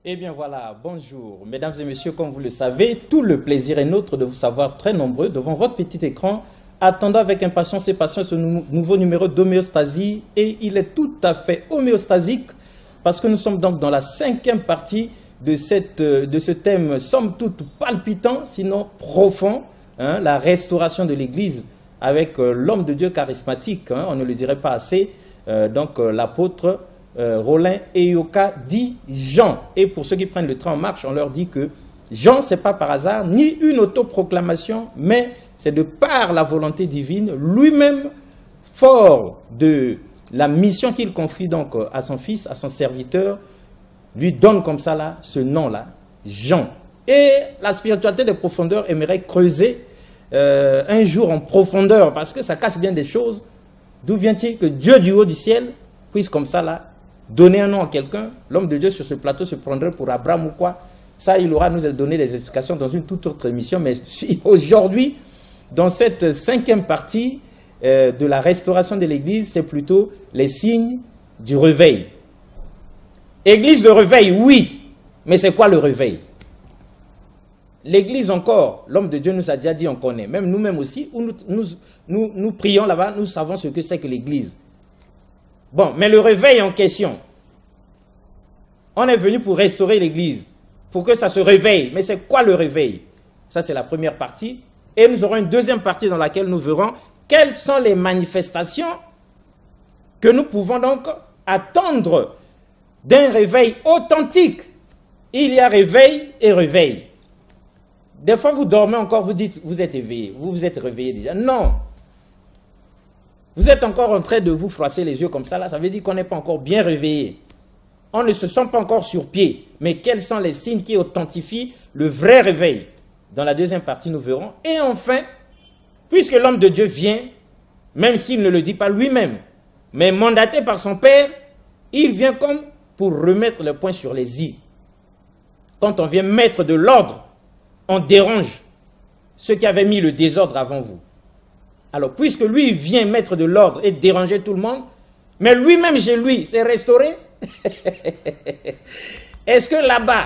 Eh bien voilà, bonjour. Mesdames et messieurs, comme vous le savez, tout le plaisir est nôtre de vous savoir très nombreux devant votre petit écran, attendant avec impatience et patience ce nouveau numéro d'homéostasie. Et il est tout à fait homéostasique parce que nous sommes donc dans la 5e partie de ce thème, somme toute palpitant, sinon profond, hein, la restauration de l'Église avec l'homme de Dieu charismatique, hein, on ne le dirait pas assez, l'apôtre Rollin Eyoka dit Jean. Et pour ceux qui prennent le train en marche, on leur dit que Jean, ce n'est pas par hasard, ni une autoproclamation, mais c'est de par la volonté divine, lui-même fort de la mission qu'il confie donc à son fils, à son serviteur, lui donne comme ça là, ce nom-là, Jean. Et la spiritualité de profondeur aimerait creuser un jour en profondeur, parce que ça cache bien des choses. D'où vient-il que Dieu du haut du ciel puisse comme ça là donner un nom à quelqu'un? L'homme de Dieu sur ce plateau se prendrait pour Abraham ou quoi? Ça, il aura nous donné des explications dans une toute autre émission. Mais aujourd'hui, dans cette 5e partie de la restauration de l'Église, c'est plutôt les signes du réveil. Église de réveil, oui. Mais c'est quoi le réveil? L'Église encore, l'homme de Dieu nous a déjà dit, on connaît. Même nous-mêmes aussi, où nous prions là-bas, nous savons ce que c'est que l'Église. Bon, mais le réveil en question, on est venu pour restaurer l'Église, pour que ça se réveille. Mais c'est quoi le réveil? Ça, c'est la première partie. Et nous aurons une deuxième partie dans laquelle nous verrons quelles sont les manifestations que nous pouvons donc attendre d'un réveil authentique. Il y a réveil et réveil. Des fois, vous dormez encore, vous dites, vous êtes éveillé, vous vous êtes réveillé déjà. Non. Vous êtes encore en train de vous froisser les yeux comme ça, là, ça veut dire qu'on n'est pas encore bien réveillé. On ne se sent pas encore sur pied. Mais quels sont les signes qui authentifient le vrai réveil? Dans la deuxième partie, nous verrons. Et enfin, puisque l'homme de Dieu vient, même s'il ne le dit pas lui-même, mais mandaté par son Père, il vient comme pour remettre le point sur les i. Quand on vient mettre de l'ordre, on dérange ceux qui avaient mis le désordre avant vous. Alors, puisque lui vient mettre de l'ordre et déranger tout le monde, mais lui-même chez lui, c'est restauré. Est-ce que là-bas,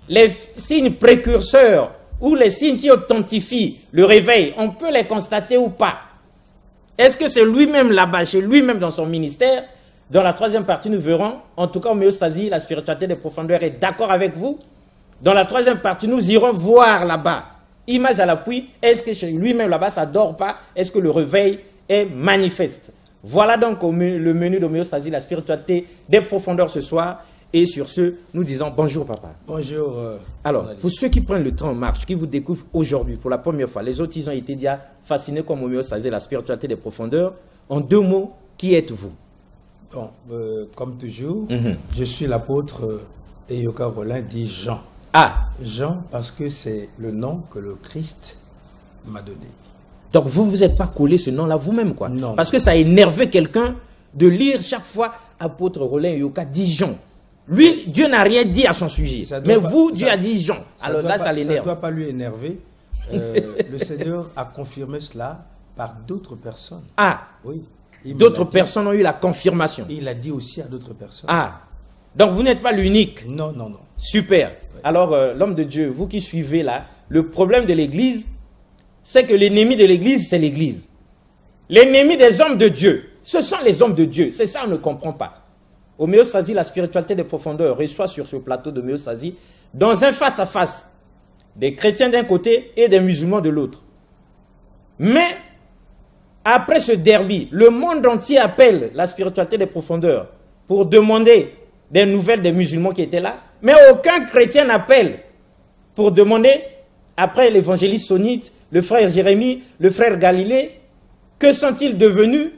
les signes précurseurs ou les signes qui authentifient le réveil, on peut les constater ou pas? Est-ce que c'est lui-même là-bas, chez lui-même dans son ministère? Dans la troisième partie, nous verrons, en tout cas, homéostasie, la spiritualité des profondeurs est d'accord avec vous. Dans la troisième partie, nous irons voir là-bas, image à l'appui, est-ce que chez lui-même là-bas, ça ne dort pas? Est-ce que le réveil est manifeste? Voilà donc le menu d'homéostasie, la spiritualité des profondeurs ce soir. Et sur ce, nous disons bonjour papa. Bonjour. Alors, pour ceux qui prennent le temps en marche, qui vous découvrent aujourd'hui pour la première fois, les autres, ils ont été déjà fascinés comme homéostasie, la spiritualité des profondeurs. En 2 mots, qui êtes-vous? Bon, comme toujours, je suis l'apôtre Eyoka Rollin, dit Jean. Ah! Jean, parce que c'est le nom que le Christ m'a donné. Donc vous ne vous êtes pas collé ce nom-là vous-même, quoi? Non. Parce que ça a énervé quelqu'un de lire chaque fois apôtre Rollin Eyoka dit Jean. Lui, Dieu n'a rien dit à son sujet. Mais vous, Dieu a dit Jean. Alors là, ça l'énerve. Ça ne doit pas lui énerver. Le Seigneur a confirmé cela par d'autres personnes. Ah! Oui. D'autres personnes ont eu la confirmation. Il a dit aussi à d'autres personnes. Ah! Donc vous n'êtes pas l'unique. Non, non, non. Super. Oui. Alors, l'homme de Dieu, vous qui suivez là, le problème de l'Église, c'est que l'ennemi de l'Église, c'est l'Église. L'ennemi des hommes de Dieu, ce sont les hommes de Dieu. C'est ça, on ne comprend pas. Homéostasie, la spiritualité des profondeurs, reçoit sur ce plateau d'homéostasie, dans un face-à-face, des chrétiens d'un côté et des musulmans de l'autre. Mais, après ce derby, le monde entier appelle la spiritualité des profondeurs pour demander des nouvelles des musulmans qui étaient là. Mais aucun chrétien n'appelle pour demander, après l'évangéliste sunnite, le frère Jérémie, le frère Galilée, que sont-ils devenus?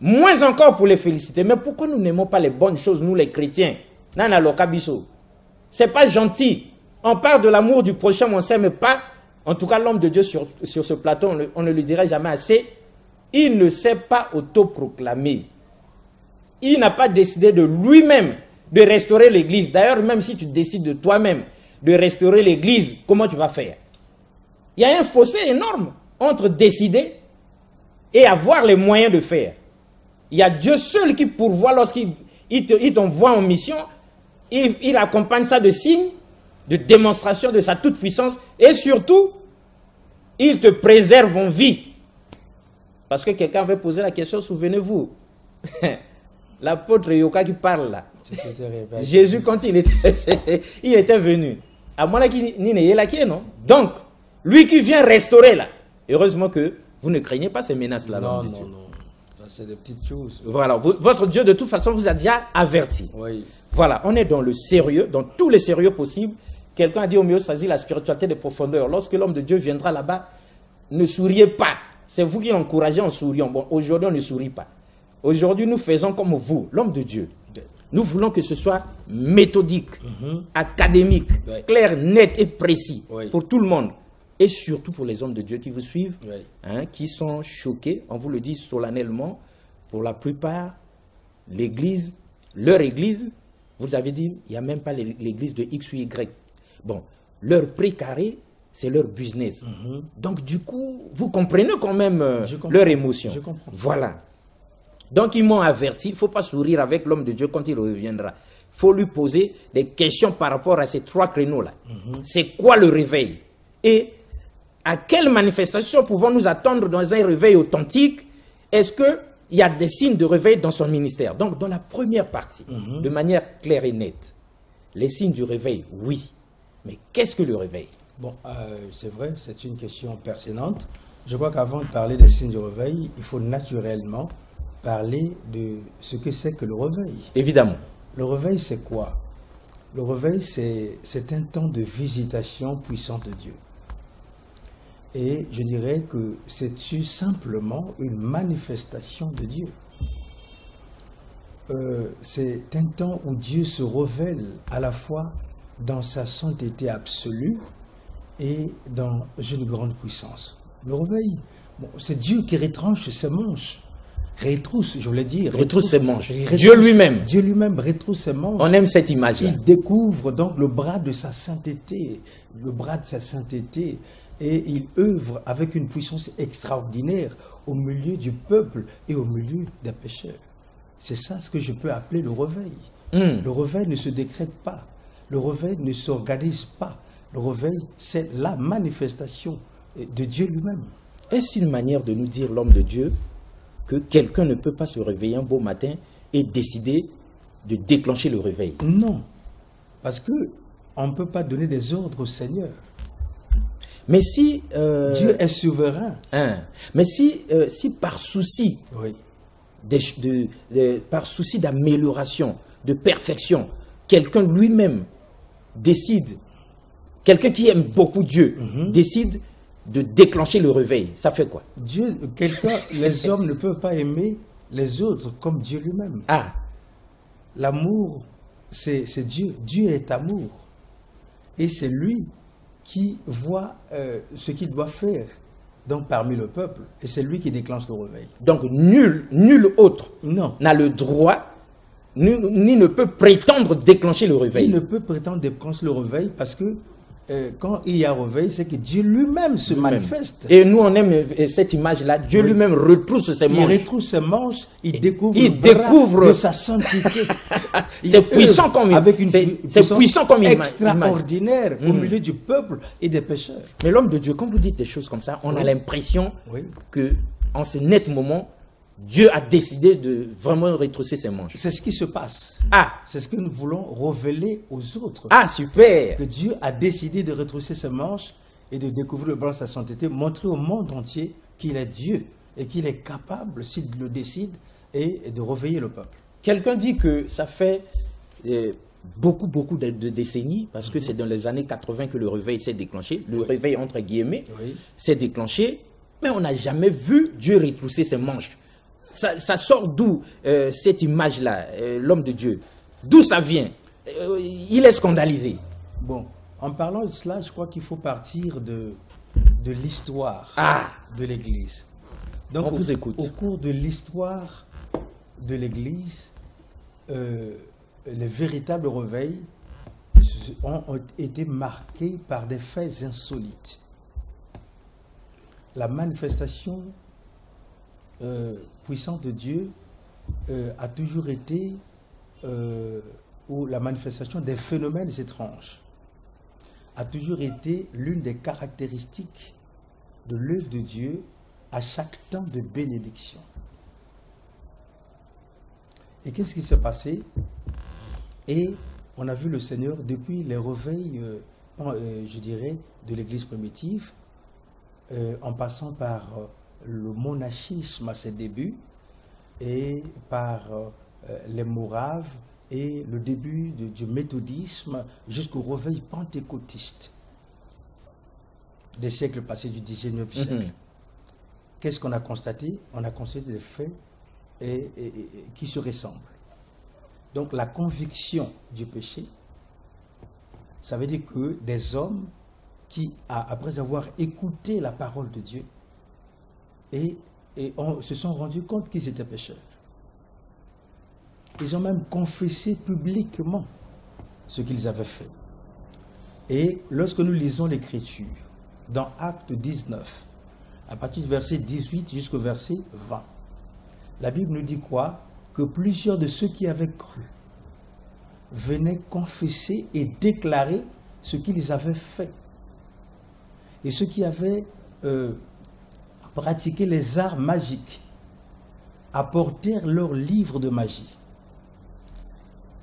Moins encore pour les féliciter. Mais pourquoi nous n'aimons pas les bonnes choses, nous les chrétiens? Nana Lokabiso. C'est pas gentil. On parle de l'amour du prochain, on ne s'aime pas. En tout cas, l'homme de Dieu sur ce plateau, on ne le dirait jamais assez. Il ne s'est pas autoproclamé. Il n'a pas décidé de lui-même de restaurer l'Église. D'ailleurs, même si tu décides de toi-même de restaurer l'Église, comment tu vas faire? Il y a un fossé énorme entre décider et avoir les moyens de faire. Il y a Dieu seul qui pourvoit lorsqu'il t'envoie en mission. il accompagne ça de signes, de démonstration de sa toute-puissance, et surtout, il te préserve en vie. Parce que quelqu'un avait posé la question, souvenez-vous, l'apôtre Yoka qui parle là, Jésus quand il était venu, à moi là qui n'est là qui non. Donc, lui qui vient restaurer là, heureusement que vous ne craignez pas ces menaces là. Non, non, non, c'est des petites choses. Voilà, votre Dieu de toute façon vous a déjà averti. Oui. Voilà, on est dans le sérieux, dans tous les sérieux possibles. Quelqu'un a dit homéostasie, la spiritualité de profondeur. Lorsque l'homme de Dieu viendra là-bas, ne souriez pas. C'est vous qui l'encouragez en souriant. Bon, aujourd'hui, on ne sourit pas. Aujourd'hui, nous faisons comme vous, l'homme de Dieu. Nous voulons que ce soit méthodique, académique, clair, net et précis pour tout le monde. Et surtout pour les hommes de Dieu qui vous suivent, hein, qui sont choqués, on vous le dit solennellement, pour la plupart, l'église, leur église, vous avez dit, il n'y a même pas l'église de X ou Y. Bon, leur précaré, c'est leur business. Donc, du coup, vous comprenez quand même leur émotion. Je comprends. Voilà. Donc, ils m'ont averti, il ne faut pas sourire avec l'homme de Dieu quand il reviendra. Il faut lui poser des questions par rapport à ces trois créneaux-là. C'est quoi le réveil? Et à quelle manifestation pouvons-nous attendre dans un réveil authentique? Est-ce qu'il y a des signes de réveil dans son ministère? Donc, dans la première partie, de manière claire et nette, les signes du réveil, oui. Mais qu'est-ce que le réveil? Bon, c'est vrai, c'est une question pertinente. Je crois qu'avant de parler des signes du réveil, il faut naturellement parler de ce que c'est que le réveil. Évidemment. Le réveil, c'est quoi? Le réveil, c'est un temps de visitation puissante de Dieu. Et je dirais que c'est simplement une manifestation de Dieu. C'est un temps où Dieu se révèle à la fois dans sa sainteté absolue et dans une grande puissance. Le réveil, bon, c'est Dieu qui retranche ses manches. Retrousse, je voulais dire. Retrousse ses manches. Dieu lui-même. Dieu lui-même retrousse ses manches. On aime cette image-là. Il découvre donc le bras de sa sainteté. Le bras de sa sainteté. Et il œuvre avec une puissance extraordinaire au milieu du peuple et au milieu des pécheurs. C'est ça ce que je peux appeler le réveil. Le réveil ne se décrète pas. Le réveil ne s'organise pas. Le réveil, c'est la manifestation de Dieu lui-même. Est-ce une manière de nous dire, l'homme de Dieu, que quelqu'un ne peut pas se réveiller un beau matin et décider de déclencher le réveil? Non, parce qu'on ne peut pas donner des ordres au Seigneur. Mais si... Dieu est souverain. Mais si par souci, par souci d'amélioration, de perfection, quelqu'un lui-même décide, quelqu'un qui aime beaucoup Dieu, décide de déclencher le réveil, ça fait quoi? Dieu, les hommes ne peuvent pas aimer les autres comme Dieu lui-même. L'amour, c'est Dieu. Dieu est amour. Et c'est lui qui voit ce qu'il doit faire donc parmi le peuple. Et c'est lui qui déclenche le réveil. Donc nul autre n'a le droit, ni ne peut prétendre déclencher le réveil. Il ne peut prétendre déclencher le réveil parce que quand il y a réveil, c'est que Dieu lui-même se manifeste. Et nous, on aime cette image-là. Dieu lui-même retrousse ses manches. Il retrousse ses manches, il découvre de sa sainteté. C'est puissant comme image. Extraordinaire au milieu du peuple et des pécheurs. Mais l'homme de Dieu, quand vous dites des choses comme ça, on a l'impression que en ce net moment, Dieu a décidé de vraiment retrousser ses manches. C'est ce qui se passe. C'est ce que nous voulons révéler aux autres. Super. Que Dieu a décidé de retrousser ses manches et de découvrir le bras de sa sainteté, montrer au monde entier qu'il est Dieu et qu'il est capable, s'il le décide, et de réveiller le peuple. Quelqu'un dit que ça fait beaucoup de décennies, parce que c'est dans les années 80 que le réveil s'est déclenché. Le réveil, entre guillemets, s'est déclenché, mais on n'a jamais vu Dieu retrousser ses manches. Ça sort d'où cette image-là, l'homme de Dieu? D'où ça vient? Il est scandalisé. Bon, en parlant de cela, je crois qu'il faut partir de l'histoire de l'Église. Donc, on vous écoute. Au cours de l'histoire de l'Église, les véritables réveils ont été marqués par des faits insolites. La manifestation puissante de Dieu a toujours été ou la manifestation des phénomènes étranges a toujours été l'une des caractéristiques de l'œuvre de Dieu à chaque temps de bénédiction. Et qu'est-ce qui s'est passé? Et on a vu le Seigneur depuis les réveils, je dirais, de l'Église primitive, en passant par le monachisme à ses débuts, et par les Moraves, et le début du méthodisme jusqu'au réveil pentecôtiste des siècles passés, du 19e siècle. Qu'est-ce qu'on a constaté? On a constaté des faits qui se ressemblent. Donc la conviction du péché, ça veut dire que des hommes qui, après avoir écouté la parole de Dieu, se sont rendus compte qu'ils étaient pécheurs. Ils ont même confessé publiquement ce qu'ils avaient fait. Et lorsque nous lisons l'Écriture, dans Actes 19, à partir du verset 18 jusqu'au verset 20, la Bible nous dit quoi? Que plusieurs de ceux qui avaient cru venaient confesser et déclarer ce qu'ils avaient fait. Et ceux qui avaient pratiqué les arts magiques apportèrent leurs livres de magie.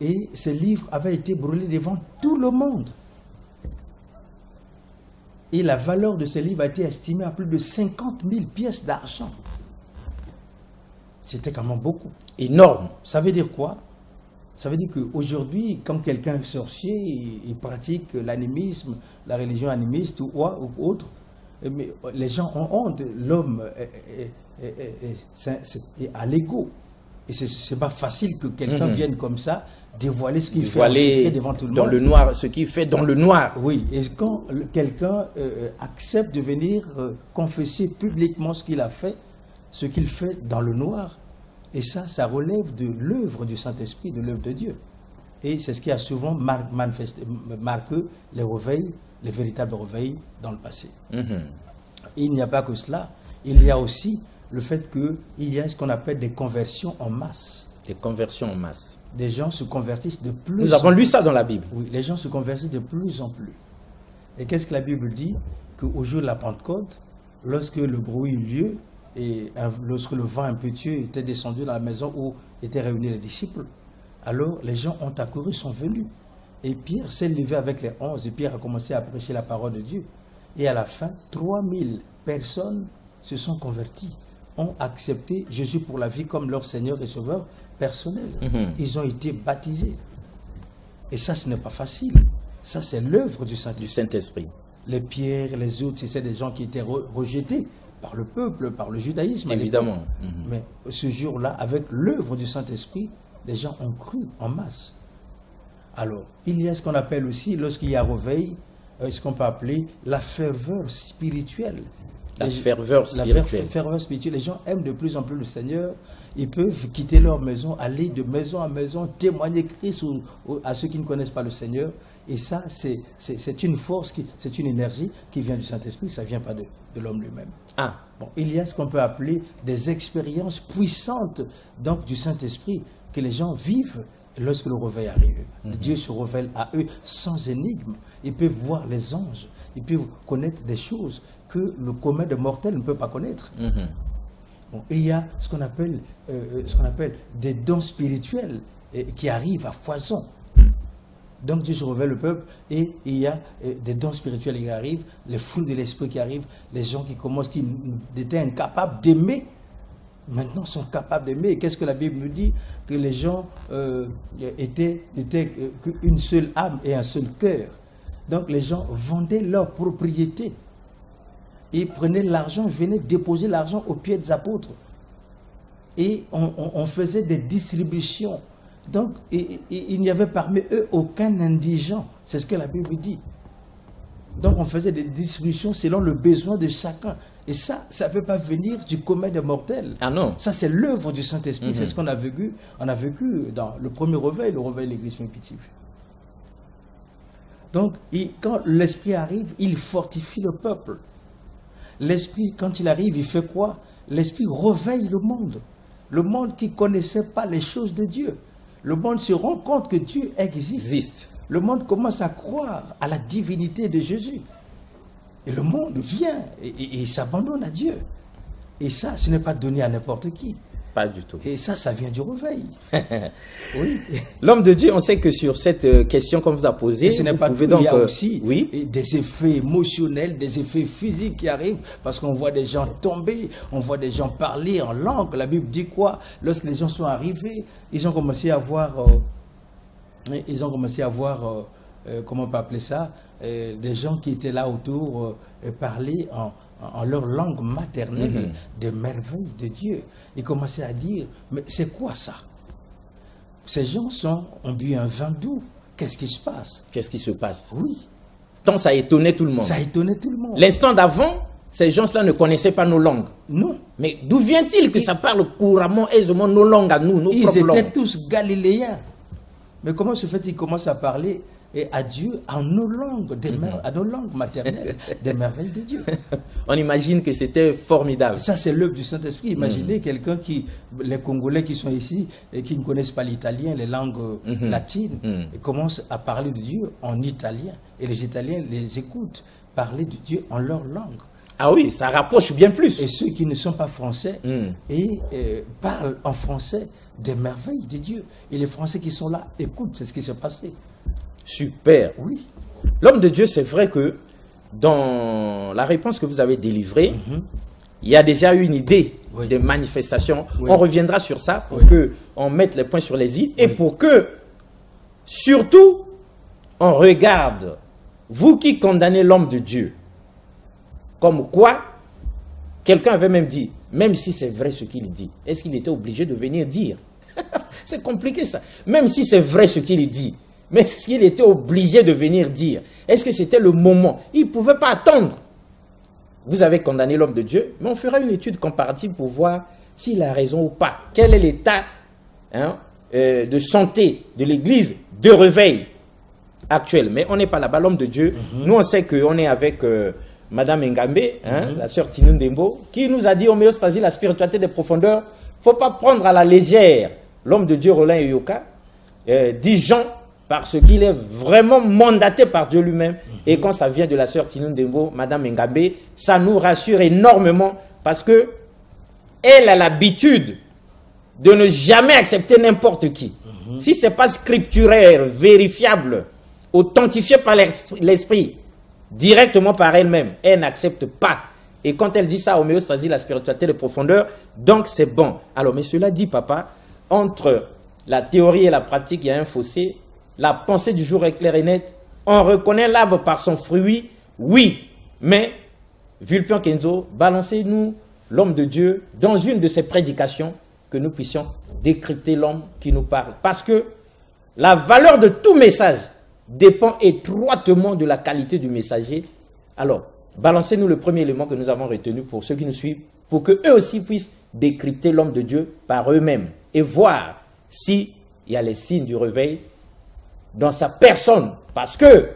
Et ces livres avaient été brûlés devant tout le monde. Et la valeur de ces livres a été estimée à plus de 50 000 pièces d'argent. C'était quand même beaucoup. Énorme. Ça veut dire quoi? Ça veut dire qu'aujourd'hui, quand quelqu'un est sorcier, il pratique l'animisme, la religion animiste ou autre, mais les gens ont honte. L'homme est à l'ego. Et ce n'est pas facile que quelqu'un vienne comme ça dévoiler ce qu'il fait en secret devant tout le monde. Dans le noir, ce qu'il fait dans le noir. Oui, et quand quelqu'un accepte de venir confesser publiquement ce qu'il a fait, ce qu'il fait dans le noir, et ça relève de l'œuvre du Saint-Esprit, de l'œuvre de Dieu. Et c'est ce qui a souvent marqué les réveils, les véritables réveils dans le passé. Il n'y a pas que cela, il y a aussi le fait qu'il y a ce qu'on appelle des conversions en masse. Des conversions en masse. Des gens se convertissent de plus en plus. Nous avons lu ça dans la Bible. Oui, les gens se convertissent de plus en plus. Et qu'est-ce que la Bible dit? Qu'au jour de la Pentecôte, lorsque le bruit eut lieu, et lorsque le vent impétueux était descendu dans la maison où étaient réunis les disciples, alors les gens ont accouru, sont venus. Et Pierre s'est levé avec les 11, et Pierre a commencé à prêcher la parole de Dieu. Et à la fin, 3000 personnes se sont converties, ont accepté Jésus pour la vie comme leur Seigneur et Sauveur personnel. Ils ont été baptisés. Et ça, ce n'est pas facile. Ça, c'est l'œuvre du Saint-Esprit. Les pierres, les autres, c'est des gens qui étaient rejetés par le peuple, par le judaïsme. Évidemment. Mais ce jour-là, avec l'œuvre du Saint-Esprit, les gens ont cru en masse. Alors, il y a ce qu'on appelle aussi, lorsqu'il y a réveil, ce qu'on peut appeler la ferveur spirituelle. La ferveur spirituelle. Les gens aiment de plus en plus le Seigneur. Ils peuvent quitter leur maison, aller de maison à maison, témoigner Christ à ceux qui ne connaissent pas le Seigneur. Et ça, c'est une force, c'est une énergie qui vient du Saint-Esprit, ça ne vient pas de l'homme lui-même. Bon, il y a ce qu'on peut appeler des expériences puissantes donc, du Saint-Esprit que les gens vivent lorsque le réveil arrive. Dieu se révèle à eux sans énigme. Ils peuvent voir les anges. Ils peuvent connaître des choses que le commun des mortels ne peut pas connaître. Bon, et il y a ce qu'on appelle des dons spirituels qui arrivent à foison. Donc Dieu se révèle au peuple et il y a des dons spirituels qui arrivent, les fruits de l'esprit qui arrivent, les gens qui étaient incapables d'aimer, maintenant sont capables d'aimer. Qu'est-ce que la Bible nous dit? Que les gens étaient qu'une seule âme et un seul cœur. Donc les gens vendaient leur propriété. Ils prenaient l'argent, venaient déposer l'argent aux pieds des apôtres. Et on faisait des distributions. Donc il n'y avait parmi eux aucun indigent. C'est ce que la Bible dit. Donc on faisait des distributions selon le besoin de chacun. Et ça ne peut pas venir du commun des mortels. Ah non. Ça c'est l'œuvre du Saint-Esprit. C'est ce qu'on a vécu. On a vécu dans le premier réveil, le réveil de l'Église primitive. Donc quand l'Esprit arrive, il fortifie le peuple. L'Esprit, quand il arrive, il fait quoi? L'Esprit réveille le monde. Le monde qui ne connaissait pas les choses de Dieu. le monde se rend compte que Dieu existe. Le monde commence à croire à la divinité de Jésus. Et le monde vient et s'abandonne à Dieu. Et ça, ce n'est pas donné à n'importe qui. Pas du tout. Et ça vient du réveil. Oui. L'homme de Dieu, on sait que sur cette question qu'on vous a posée, et ce n'est pas tout, donc, il y a aussi des effets émotionnels, des effets physiques qui arrivent, parce qu'on voit des gens tomber, on voit des gens parler en langue. La Bible dit quoi? Lorsque les gens sont arrivés, ils ont commencé à voir, comment on peut appeler ça, des gens qui étaient là autour parler en leur langue maternelle des merveilles de Dieu. Ils commençaient à dire, mais c'est quoi ça? Ces gens ont bu un vin doux. Qu'est-ce qui se passe? Qu'est-ce qui se passe? Oui. Tant ça a étonné tout le monde. Ça a étonné tout le monde. L'instant d'avant, ces gens-là ne connaissaient pas nos langues. Non. Mais d'où vient-il que ça parle couramment, aisément nos langues à nous, nos propres langues? Ils étaient tous galiléens. Mais comment se fait qu'ils commencent à parler à Dieu en nos langues, à nos langues maternelles, des merveilles de Dieu? On imagine que c'était formidable. Ça, c'est l'œuvre du Saint-Esprit. Imaginez quelqu'un les Congolais qui sont ici et qui ne connaissent pas l'italien, les langues latines, et commencent à parler de Dieu en italien. Et les Italiens les écoutent parler de Dieu en leur langue. Ah oui, ça rapproche bien plus. Et ceux qui ne sont pas français parlent en français des merveilles de Dieu. Et les Français qui sont là écoutent, c'est ce qui s'est passé. Super. Oui. L'homme de Dieu, c'est vrai que dans la réponse que vous avez délivrée, il y a déjà eu une idée de manifestation. On reviendra sur ça pour qu'on mette les points sur les i et pour que, surtout, on regarde, vous qui condamnez l'homme de Dieu, comme quoi, quelqu'un avait même dit, même si c'est vrai ce qu'il dit, est-ce qu'il était obligé de venir dire? C'est compliqué ça. Même si c'est vrai ce qu'il dit, mais est-ce qu'il était obligé de venir dire? Est-ce que c'était le moment? Il ne pouvait pas attendre. Vous avez condamné l'homme de Dieu, mais on fera une étude comparative pour voir s'il a raison ou pas. Quel est l'état de santé de l'église de réveil actuel? Mais on n'est pas là-bas, l'homme de Dieu. Nous, on sait qu'on est avec Madame Ngambe, la sœur Tinun Dembo, qui nous a dit homéostasie, la spiritualité des profondeurs. Il ne faut pas prendre à la légère l'homme de Dieu, Roland Yoka, dit Jean, parce qu'il est vraiment mandaté par Dieu lui-même. Et quand ça vient de la sœur Tinun Dembo, Madame Ngambe, ça nous rassure énormément parce que elle a l'habitude de ne jamais accepter n'importe qui. Si ce n'est pas scripturaire, vérifiable, authentifié par l'esprit, directement par elle-même, elle n'accepte pas. Et quand elle dit ça, homéostasie, la spiritualité de profondeur, donc c'est bon. Alors, mais cela dit, papa, entre la théorie et la pratique, il y a un fossé. La pensée du jour est claire et nette. On reconnaît l'arbre par son fruit, oui. Mais, Vulpian Kenzo, balancez-nous l'homme de Dieu dans une de ses prédications, que nous puissions décrypter l'homme qui nous parle. Parce que la valeur de tout message dépend étroitement de la qualité du messager. Alors, balancez-nous le premier élément que nous avons retenu pour ceux qui nous suivent, pour qu'eux aussi puissent décrypter l'homme de Dieu par eux-mêmes et voir s'il y a les signes du réveil dans sa personne. Parce que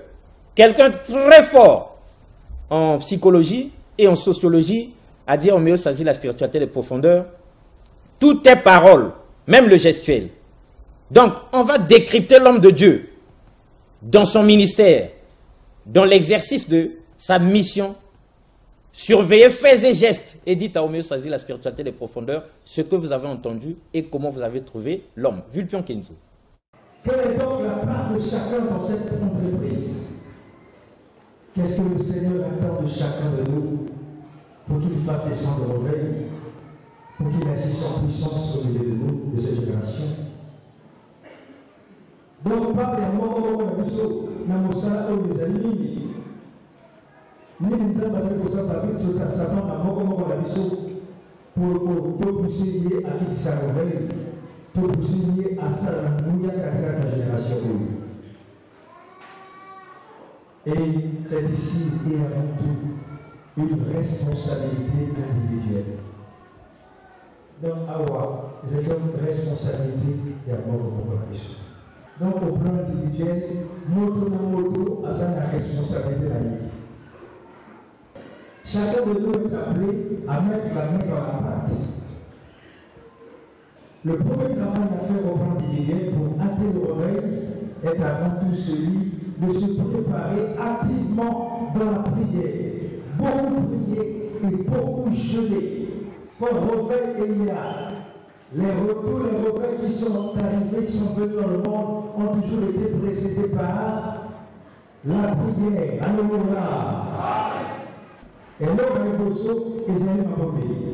quelqu'un très fort en psychologie et en sociologie a dit homéostasie, la spiritualité des profondeurs, tout est parole, même le gestuel. Donc, on va décrypter l'homme de Dieu dans son ministère, dans l'exercice de sa mission, surveiller faits et gestes, et dites à homéostasie, la spiritualité des profondeurs, ce que vous avez entendu et comment vous avez trouvé l'homme. Vulpian Kenzo. Quelle est donc la part de chacun dans cette entreprise? Qu'est-ce que le Seigneur attend de chacun de nous pour qu'il fasse descendre le réveil, pour qu'il agisse en puissance au milieu de nous, de cette génération? Donc, pas les mots, Namosa, les amis, ni les amis pour ça, David, sur ta savant, à mot, la mission, pour pousser lié à qui ça réveille, pour pousser lié à ça, la mouilla, à la génération. Et c'est ici et avant tout une responsabilité individuelle. Donc, Awa, c'est une responsabilité et à moi pour la mission. Donc, au plan individuel, moto a sa responsabilité à lui. Chacun de nous est appelé à mettre la main dans la pâte. Le premier travail à faire au plan individuel pour hâter le réveil est avant tout celui de se préparer activement dans la prière. Beaucoup prier et beaucoup jeûner. Pour réveil il y a. Tous les réveils qui sont arrivés, qui sont venus dans le monde, ont toujours été précédés par la prière. Alléluia. Et là, on a besoin des années à tomber.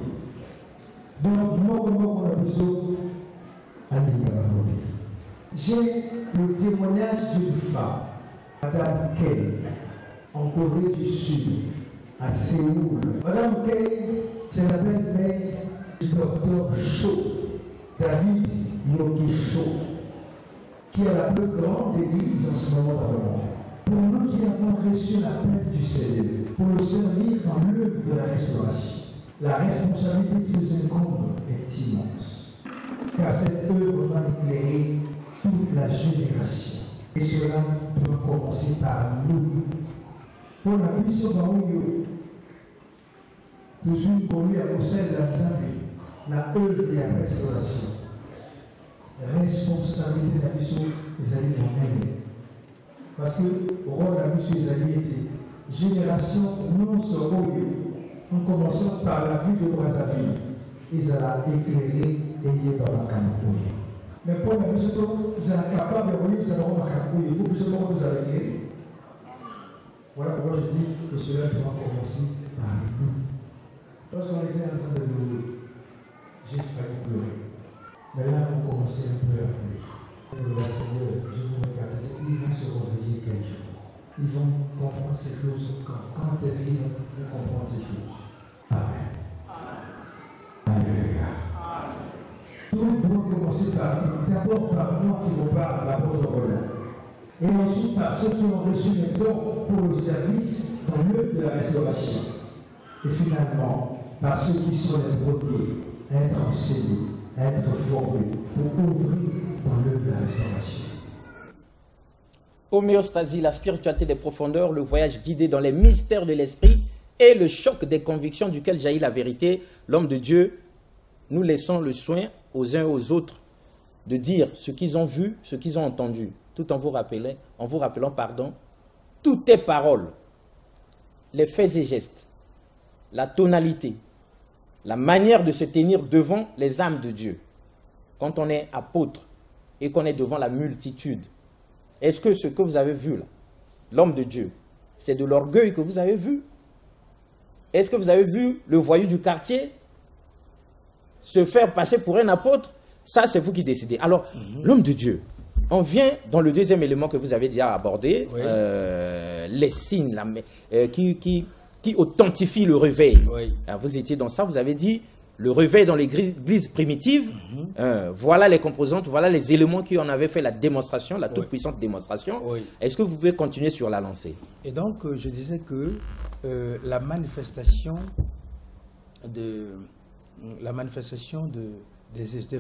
Donc, moi, on a besoin j'ai le témoignage d'une femme, Madame Kay, en Corée du Sud, à Séoul. Madame Kay, c'est la belle-mère du docteur Cho, David Yogi Cho, qui est la plus grande église en ce moment dans le monde. Pour nous qui avons reçu l'appel du Seigneur, pour le servir dans l'œuvre de la restauration, la responsabilité qui nous incombe est immense. Car cette œuvre va éclairer toute la génération. Et cela doit commencer par nous. Pour la mission d'Aouyo, toujours connu à Bruxelles, la œuvre de la restauration. Responsabilité de la mission des amis en parce que le rôle de la mission des amis était génération non seulement en commençant par la vue de Brazzaville. Ils allaient éclairer et y dans la Cameroun. Mais pour la mission, vous êtes capable de venir, vous allez dans la Cameroun. Il faut que vous allez éclairer. Voilà pourquoi je dis que cela doit commencer par nous. Lorsqu'on était en train de louer, j'ai failli pleurer. Mais là, on commençait un peu à pleurer. Le Seigneur, je vous regarde, ils vont se réveiller quel jour. Ils vont comprendre ces choses quand est-ce qu'ils vont comprendre ces choses. Amen. Alléluia. Tout doit commencer par nous. D'abord par moi qui vous parle, l'apôtre Roland. Et ensuite par ceux qui ont reçu les dons pour le service dans l'œuvre de la restauration. Et finalement, par ceux qui sont les premiers à être enseignés, à être formés pour ouvrir dans l'œuvre de la restauration. Homéostasie, la spiritualité des profondeurs, le voyage guidé dans les mystères de l'esprit et le choc des convictions duquel jaillit la vérité. L'homme de Dieu, nous laissons le soin aux uns et aux autres de dire ce qu'ils ont vu, ce qu'ils ont entendu, tout en vous rappelant, toutes tes paroles, les faits et gestes, la tonalité, la manière de se tenir devant les âmes de Dieu. Quand on est apôtre et qu'on est devant la multitude, est-ce que ce que vous avez vu là, l'homme de Dieu, c'est de l'orgueil que vous avez vu? Est-ce que vous avez vu le voyou du quartier se faire passer pour un apôtre? Ça, c'est vous qui décidez. Alors, l'homme de Dieu, on vient dans le deuxième élément que vous avez déjà abordé, oui. Les signes qui authentifient le réveil. Oui. Alors, vous étiez dans ça, vous avez dit le réveil dans l'église primitive, voilà les composantes, voilà les éléments qui en avaient fait la démonstration, la toute puissante démonstration. Oui. Est-ce que vous pouvez continuer sur la lancée? Et donc, je disais que la manifestation des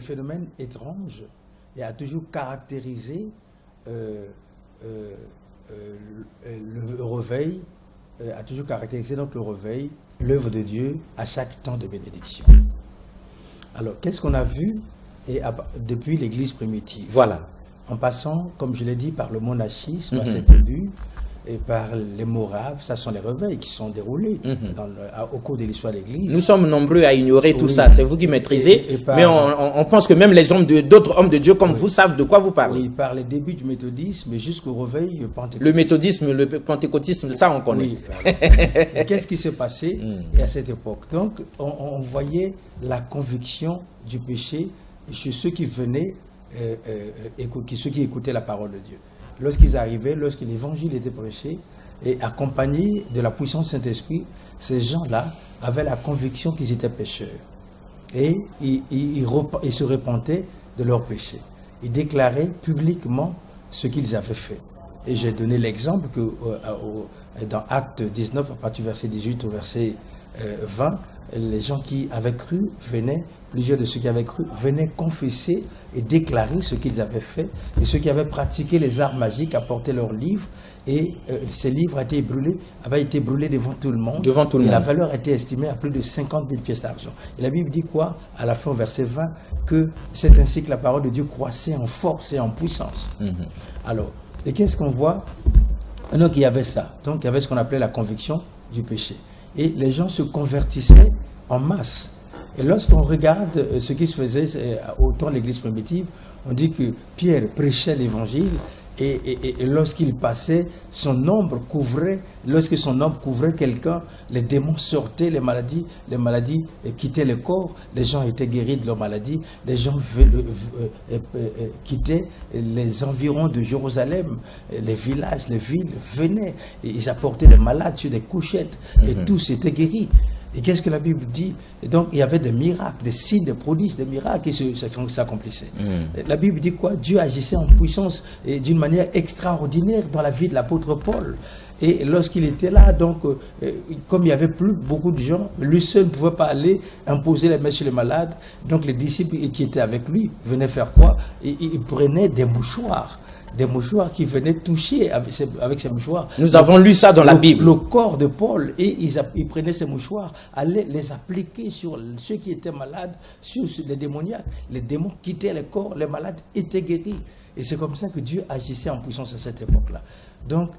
phénomènes étranges et a toujours caractérisé le réveil, a toujours caractérisé donc le réveil, l'œuvre de Dieu à chaque temps de bénédiction. Alors, qu'est-ce qu'on a vu depuis l'Église primitive? Voilà. En passant, comme je l'ai dit, par le monachisme à ses débuts, et par les Moraves, ça sont les réveils qui sont déroulés au cours de l'histoire de l'Église. Nous sommes nombreux à ignorer tout ça, c'est vous qui maîtrisez, mais on pense que même les hommes d'autres hommes de Dieu comme vous savent de quoi vous parlez. Oui, par les débuts du méthodisme jusqu'au réveil pentecôtiste. Le méthodisme, le pentecôtisme, ça on connaît. Oui, et qu'est-ce qui s'est passé à cette époque? Donc, on voyait la conviction du péché chez ceux qui venaient, ceux qui écoutaient la parole de Dieu. Lorsqu'ils arrivaient, lorsque l'évangile était prêché, et accompagné de la puissance du Saint-Esprit, ces gens-là avaient la conviction qu'ils étaient pécheurs. Et ils se repentaient de leurs péchés. Ils déclaraient publiquement ce qu'ils avaient fait. Et j'ai donné l'exemple que dans Acte 19, à partir du verset 18 au verset 20, les gens qui avaient cru venaient, plusieurs de ceux qui avaient cru venaient confesser et déclarer ce qu'ils avaient fait. Et ceux qui avaient pratiqué les arts magiques apportaient leurs livres. Et ces livres avaient été brûlés devant tout le monde. Et la valeur était estimée à plus de 50 000 pièces d'argent. Et la Bible dit quoi? À la fin, au verset 20, que c'est ainsi que la parole de Dieu croissait en force et en puissance. Alors, et qu'est-ce qu'on voit? Donc, il y avait ça. Donc, il y avait ce qu'on appelait la conviction du péché. Et les gens se convertissaient en masse. Et lorsqu'on regarde ce qui se faisait au temps de l'Église primitive, on dit que Pierre prêchait l'Évangile et lorsqu'il passait, son ombre couvrait, lorsque son ombre couvrait quelqu'un, les démons sortaient, les maladies quittaient le corps, les gens étaient guéris de leurs maladies, les gens quittaient les environs de Jérusalem, les villages, les villes venaient, et ils apportaient les malades sur des couchettes, et tous étaient guéris. Et qu'est-ce que la Bible dit? Et donc, il y avait des miracles, des signes, des prodiges, des miracles qui s'accomplissaient. La Bible dit quoi? Dieu agissait en puissance et d'une manière extraordinaire dans la vie de l'apôtre Paul. Et lorsqu'il était là, donc, comme il n'y avait plus beaucoup de gens, lui seul ne pouvait pas aller imposer les mains sur les malades. Donc, les disciples qui étaient avec lui venaient faire quoi? Ils prenaient des mouchoirs. Des mouchoirs qui venaient toucher avec ces mouchoirs. Nous avons lu ça dans la Bible. Le corps de Paul, et ils prenaient ces mouchoirs, allaient les appliquer sur ceux qui étaient malades, sur les démoniaques. Les démons quittaient le corps, les malades étaient guéris. Et c'est comme ça que Dieu agissait en puissance à cette époque-là. Donc,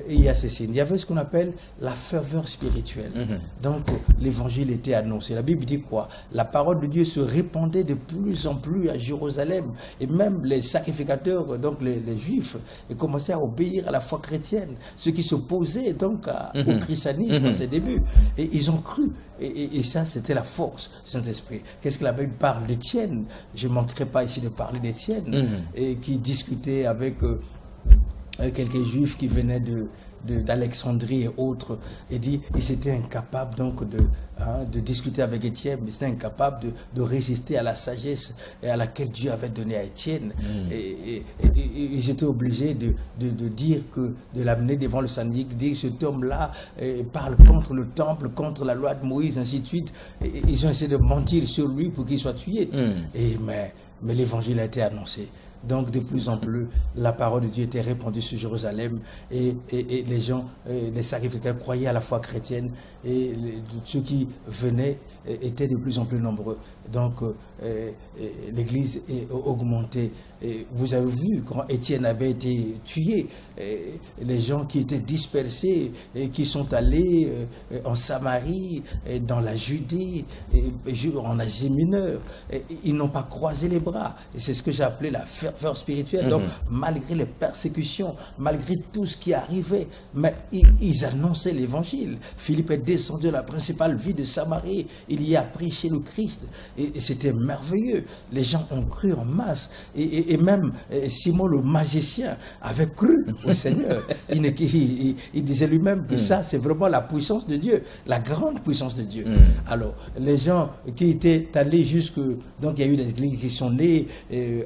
il y a ces signes. Il y avait ce qu'on appelle la ferveur spirituelle. Donc, l'évangile était annoncé. La Bible dit quoi? La parole de Dieu se répandait de plus en plus à Jérusalem. Et même les sacrificateurs, donc les juifs, commençaient à obéir à la foi chrétienne. Ceux qui s'opposaient donc au christianisme à ses débuts. Et ils ont cru. Et ça, c'était la force du Saint-Esprit. Qu'est-ce que la Bible parle d'Étienne? Je ne manquerai pas ici de parler d'Étienne, et qui discutait avec quelques juifs qui venaient d'Alexandrie et autres, et dit ils étaient incapables donc de discuter avec Étienne, mais ils étaient incapables de résister à la sagesse à laquelle Dieu avait donné à Étienne. Et ils étaient obligés de dire de l'amener devant le Sanhédrin, dire que cet homme-là parle contre le temple, contre la loi de Moïse, ainsi de suite. Et ils ont essayé de mentir sur lui pour qu'il soit tué. Mais l'évangile a été annoncé. Donc, de plus en plus, la parole de Dieu était répandue sur Jérusalem, et les gens, les sacrificateurs croyaient à la foi chrétienne, et ceux qui venaient étaient de plus en plus nombreux. Donc, l'Église est augmentée. Et vous avez vu, quand Étienne avait été tué, les gens qui étaient dispersés, et qui sont allés en Samarie, dans la Judée, en Asie mineure, ils n'ont pas croisé les bras. Et c'est ce que j'ai appelé la ferveur spirituelle. Donc, malgré les persécutions, malgré tout ce qui arrivait, mais ils annonçaient l'évangile. Philippe est descendu à la principale ville de Samarie. Il y a prêché le Christ. Et c'était merveilleux. Les gens ont cru en masse. Et même Simon le magicien avait cru au Seigneur. Il disait lui-même que ça, c'est vraiment la puissance de Dieu, la grande puissance de Dieu. Alors, les gens qui étaient allés jusque... Donc, il y a eu des églises qui sont nées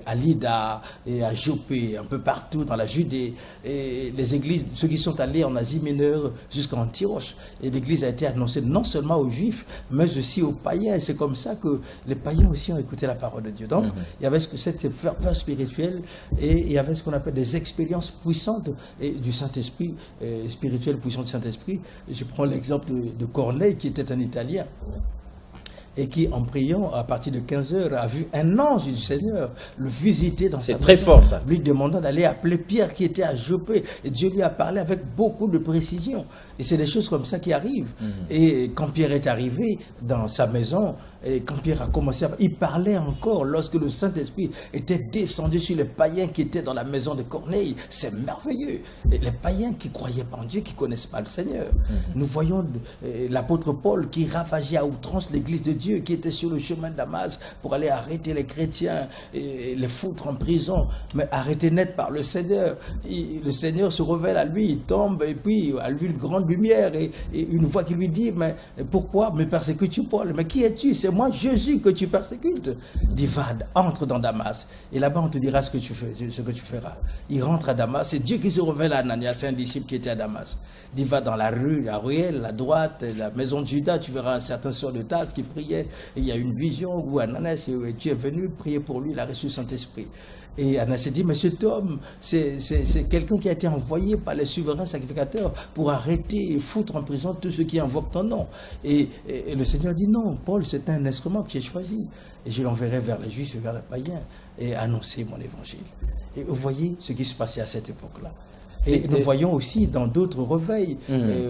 à Lydda et à Jopé, un peu partout dans la Judée. Et les églises, ceux qui sont allés en Asie mineure jusqu'à Antioche. Et l'église a été annoncée non seulement aux Juifs, mais aussi aux païens. Et c'est comme ça que les païens aussi ont écouté la parole de Dieu. Donc, il y avait cette ferveur spirituelle, et il y avait ce qu'on appelle des expériences puissantes du Saint-Esprit, spirituelles puissantes du Saint-Esprit. Je prends l'exemple de Corneille, qui était un Italien, et qui, en priant, à partir de 15 heures, a vu un ange du Seigneur le visiter dans sa maison. C'est très fort, ça. Lui demandant d'aller appeler Pierre, qui était à Jopé. Et Dieu lui a parlé avec beaucoup de précision. Et c'est des choses comme ça qui arrivent. Et quand Pierre est arrivé dans sa maison, et quand Pierre a commencé à... Il parlait encore lorsque le Saint-Esprit était descendu sur les païens qui étaient dans la maison de Corneille. C'est merveilleux. Et les païens qui ne croyaient pas en Dieu, qui ne connaissent pas le Seigneur. Nous voyons l'apôtre Paul qui ravageait à outrance l'église de Dieu qui était sur le chemin de Damas pour aller arrêter les chrétiens et les foutre en prison, mais arrêté net par le Seigneur. Le Seigneur se révèle à lui, il tombe et puis à lui une grande lumière et une voix qui lui dit, mais pourquoi me persécutes-tu, Paul? Mais qui es-tu? C'est moi Jésus que tu persécutes. Dit, va, entre dans Damas et là-bas on te dira ce que tu feras. Il rentre à Damas, c'est Dieu qui se révèle à Ananias, un disciple qui était à Damas. Il va dans la ruelle, la droite, la maison de Judas, tu verras un certain sort de tasse qui priait. Et il y a une vision où Ananias, tu es venu prier pour lui, il a reçu le Saint-Esprit. Et Ananias dit, mais cet homme, c'est quelqu'un qui a été envoyé par les souverains sacrificateurs pour arrêter et foutre en prison tous ceux qui invoquent ton nom. Et le Seigneur dit, non, Paul, c'est un instrument que j'ai choisi. Et je l'enverrai vers les Juifs et vers les païens et annoncer mon évangile. Et vous voyez ce qui se passait à cette époque-là. Et nous voyons aussi dans d'autres réveils,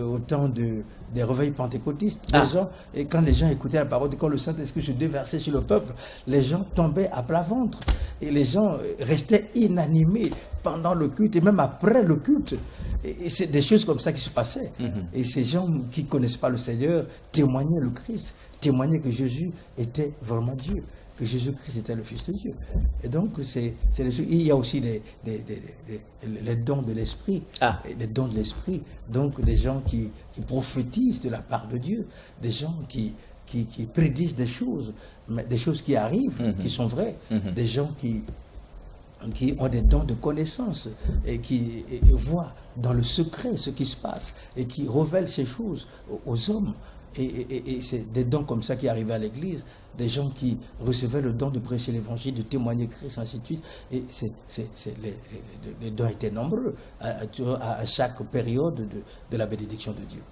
au temps des réveils pentecôtistes, les gens, et quand les gens écoutaient la parole, quand le Saint-Esprit se déversait sur le peuple, les gens tombaient à plat ventre. Et les gens restaient inanimés pendant le culte et même après le culte. Et c'est des choses comme ça qui se passaient. Et ces gens qui ne connaissent pas le Seigneur témoignaient le Christ, témoignaient que Jésus était vraiment Dieu, que Jésus-Christ était le Fils de Dieu. Et donc, il y a aussi les dons de l'Esprit. Les dons de l'Esprit. Donc, des gens qui prophétisent de la part de Dieu. Des gens qui prédisent des choses, mais des choses qui arrivent, qui sont vraies. Des gens qui ont des dons de connaissance et qui voient dans le secret ce qui se passe et qui révèlent ces choses aux hommes. Et c'est des dons comme ça qui arrivaient à l'église, des gens qui recevaient le don de prêcher l'évangile, de témoigner Christ, ainsi de suite. Et les dons étaient nombreux à chaque période de la bénédiction de Dieu.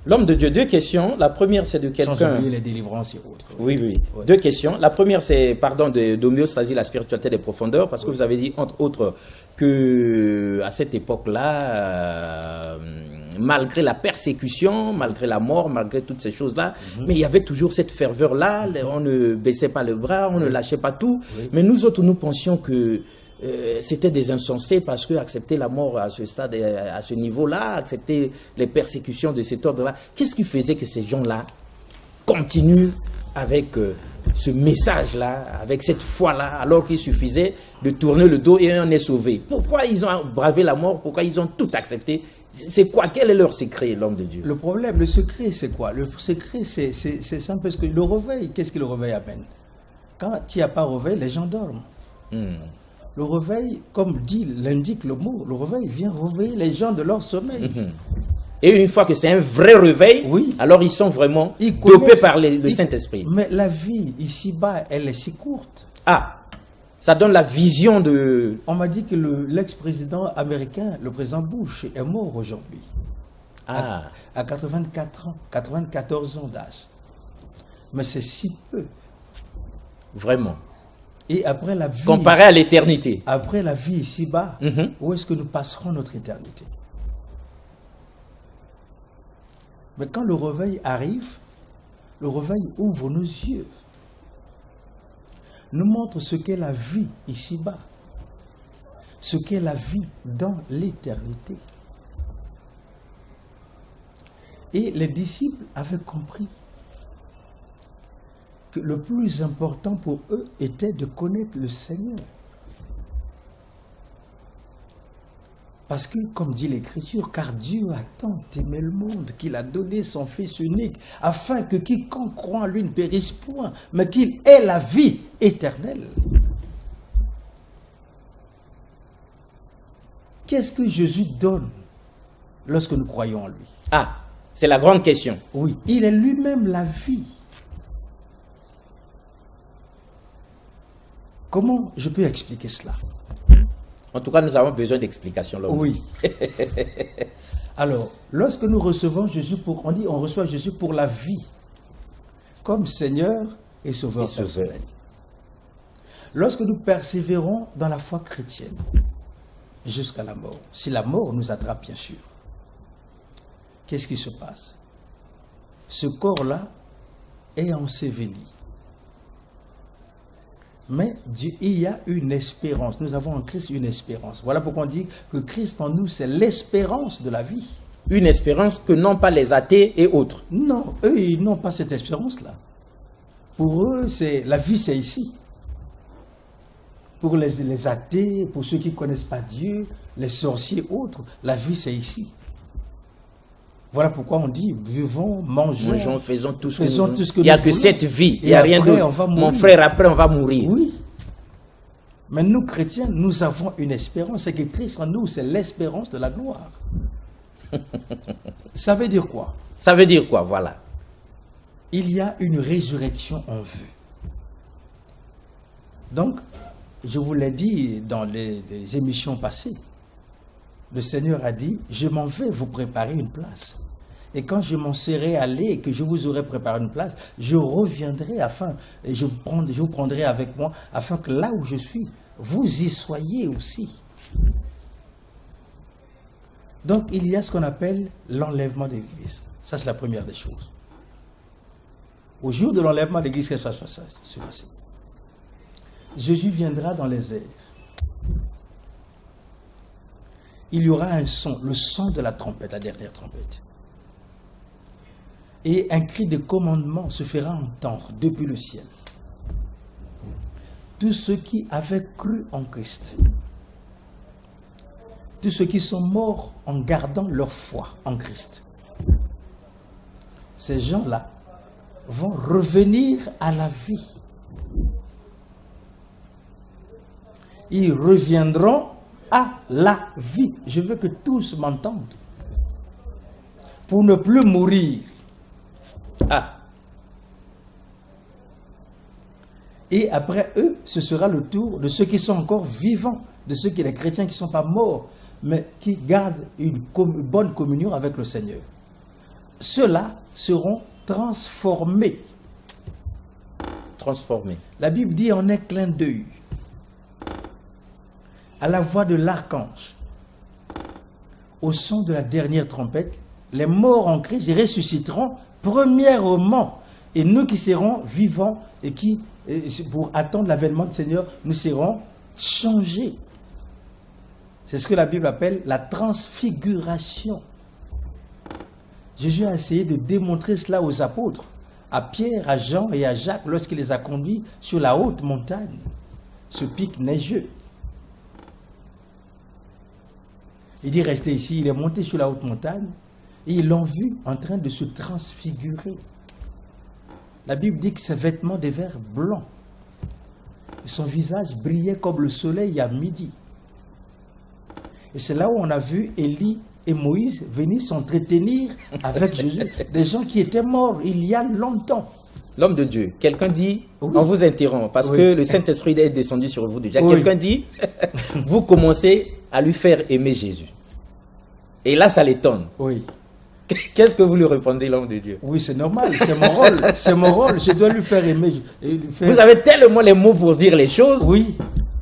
L'homme de Dieu, deux questions. La première, c'est de quelqu'un... Sans oublier les délivrances et autres. Oui. Deux questions. La première, c'est, d'homéostasie, la spiritualité des profondeurs, parce que vous avez dit, entre autres, que à cette époque-là, malgré la persécution, malgré la mort, malgré toutes ces choses-là, mais il y avait toujours cette ferveur-là, on ne baissait pas le bras, on ne lâchait pas tout. Mais nous autres, nous pensions que c'était des insensés parce que accepter la mort à ce stade, à ce niveau-là, accepter les persécutions de cet ordre-là, qu'est-ce qui faisait que ces gens-là continuent avec ce message-là, avec cette foi-là, alors qu'il suffisait de tourner le dos et on est sauvé? Pourquoi ils ont bravé la mort? Pourquoi ils ont tout accepté? C'est quoi? Quel est leur secret, l'homme de Dieu? Le problème, le secret, c'est quoi? Le secret, c'est simple, parce que le réveil, qu'est-ce que le réveil amène? Quand il n'y a pas réveil, les gens dorment. Le réveil, comme l'indique le mot, le réveil vient réveiller les gens de leur sommeil. Et une fois que c'est un vrai réveil, alors ils sont vraiment dopés par le Saint-Esprit. Mais la vie ici-bas, elle est si courte. Ça donne la vision de... On m'a dit que l'ex-président américain, le président Bush, est mort aujourd'hui. À 84 ans, 94 ans d'âge. Mais c'est si peu. Vraiment. Et après la vie... Comparé à l'éternité. Après la vie ici-bas, où est-ce que nous passerons notre éternité? Mais quand le réveil arrive, le réveil ouvre nos yeux, nous montre ce qu'est la vie ici-bas, ce qu'est la vie dans l'éternité. Et les disciples avaient compris que le plus important pour eux était de connaître le Seigneur. Parce que, comme dit l'Écriture, car Dieu a tant aimé le monde qu'il a donné son Fils unique, afin que quiconque croit en lui ne périsse point, mais qu'il ait la vie éternelle. Qu'est-ce que Jésus donne lorsque nous croyons en lui? C'est la grande question. Oui, il est lui-même la vie. Comment je peux expliquer cela? En tout cas, nous avons besoin d'explications. Oui. Alors, lorsque nous recevons Jésus on reçoit Jésus pour la vie, comme Seigneur et Sauveur personnel. Lorsque nous persévérons dans la foi chrétienne, jusqu'à la mort, si la mort nous attrape, bien sûr, qu'est-ce qui se passe? Ce corps-là est enseveli. Mais il y a une espérance. Nous avons en Christ une espérance. Voilà pourquoi on dit que Christ en nous, c'est l'espérance de la vie. Une espérance que n'ont pas les athées et autres. Non, eux, ils n'ont pas cette espérance-là. Pour eux, la vie, c'est ici. Pour les athées, pour ceux qui ne connaissent pas Dieu, les sorciers, autres, la vie, c'est ici. Voilà pourquoi on dit, vivons, mangeons, faisons tout ce que il n'y a que cette vie, il n'y a rien d'autre. Mon frère, après, on va mourir. Oui. Mais nous, chrétiens, nous avons une espérance. C'est que Christ en nous, c'est l'espérance de la gloire. Ça veut dire quoi? Ça veut dire quoi, voilà. Il y a une résurrection en vue. Donc, je vous l'ai dit dans les émissions passées, le Seigneur a dit, je m'en vais vous préparer une place. Et quand je m'en serai allé et que je vous aurai préparé une place, je reviendrai et je vous prendrai avec moi, afin que là où je suis, vous y soyez aussi. Donc, il y a ce qu'on appelle l'enlèvement de l'Église. Ça, c'est la première des choses. Au jour de l'enlèvement de l'Église, qu'est-ce qui va se passer? Jésus viendra dans les airs. Il y aura un son, le son de la trompette, la dernière trompette. Et un cri de commandement se fera entendre depuis le ciel. Tous ceux qui avaient cru en Christ, tous ceux qui sont morts en gardant leur foi en Christ, ces gens-là vont revenir à la vie. Ils reviendront à la vie. Je veux que tous m'entendent. Pour ne plus mourir. Et après eux, ce sera le tour de ceux qui sont encore vivants, de ceux qui, les chrétiens qui ne sont pas morts, mais qui gardent une bonne communion avec le Seigneur. Ceux-là seront transformés. Transformés. La Bible dit en un clin d'œil, à la voix de l'archange, au son de la dernière trompette, les morts en Christ ressusciteront premièrement. Et nous qui serons vivants et qui, pour attendre l'avènement du Seigneur, nous serons changés. C'est ce que la Bible appelle la transfiguration. Jésus a essayé de démontrer cela aux apôtres, à Pierre, à Jean et à Jacques, lorsqu'il les a conduits sur la haute montagne, ce pic neigeux. Il dit restez ici, il est monté sur la haute montagne et ils l'ont vu en train de se transfigurer. La Bible dit que ses vêtements devinrent blancs et son visage brillait comme le soleil à midi. Et c'est là où on a vu Élie et Moïse venir s'entretenir avec Jésus, des gens qui étaient morts il y a longtemps. L'homme de Dieu, quelqu'un dit, oui. On vous interrompt parce que le Saint-Esprit est descendu sur vous déjà. Quelqu'un dit, vous commencez à lui faire aimer Jésus. Et là, ça l'étonne. Oui. Qu'est-ce que vous lui répondez, l'homme de Dieu? Oui, c'est normal, c'est mon rôle. C'est mon rôle, je dois lui faire aimer. Vous avez tellement les mots pour dire les choses. Oui.